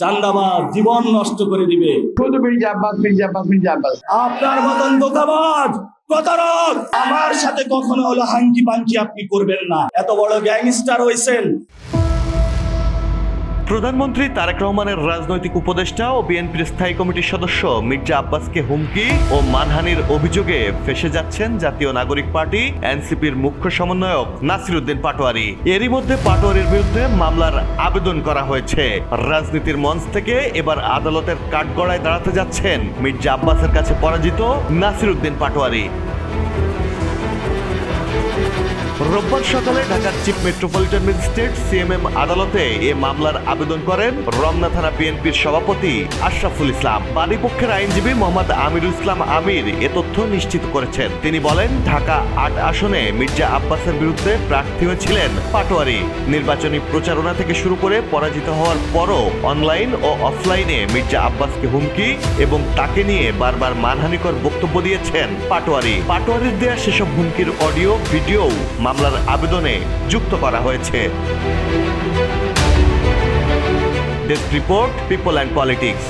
চান্দাবাজ জীবন নষ্ট করে দিবে। শুধু মির্জা আব্বাস, মির্জা আব্বাস, মির্জা আব্বাস। আপনার মতন ধোঁকাবাজ প্রতারক আমার সাথে কখনো হলো হাঙ্কি পাঙ্কি আপনি করবেন না। এত বড় গ্যাংস্টার হইছেন। প্রধানমন্ত্রী তারেক রহমানের রাজনৈতিক উপদেষ্টা ও বিএনপির স্থায়ী কমিটির সদস্য মির্জা আব্বাসকে হুমকি ও মানহানির অভিযোগে ফেঁসে যাচ্ছেন জাতীয় নাগরিক পার্টি এনসিপির মুখ্য সমন্বয়ক নাসির উদ্দিন পাটোয়ারি। এরই মধ্যে পাটোয়ারির বিরুদ্ধে মামলার আবেদন করা হয়েছে। রাজনীতির মঞ্চ থেকে এবার আদালতের কাঠগড়ায় দাঁড়াতে যাচ্ছেন মির্জা আব্বাসের কাছে পরাজিত নাসির উদ্দিন পাটোয়ারি। রোববার সকালে ঢাকার চিফ মেট্রোপলিটন ম্যাজিস্ট্রেট সিএমএম আদালতে এ মামলার আবেদন করেন রমনা থানা বিএনপির সভাপতি আশরাফুল ইসলাম। বাদীপক্ষের আইনজীবী মোহাম্মদ আমিরুল ইসলাম আমির এ তথ্য নিশ্চিত করেছেন। তিনি বলেন, ঢাকা ৮ আসনে মির্জা আব্বাসের বিরুদ্ধে প্রার্থী হয়েছিলেন পাটোয়ারি। নির্বাচনী প্রচারণা থেকে শুরু করে পরাজিত হওয়ার পরও অনলাইন ও অফলাইনে মির্জা আব্বাসকে হুমকি এবং তাকে নিয়ে বারবার মানহানিকর বক্তব্য দিয়েছেন পাটোয়ারি। পাটোয়ারির দেয়া সেসব হুমকির অডিও ভিডিও মামলার আবেদনে যুক্ত করা হয়েছে। Desk report, people and politics.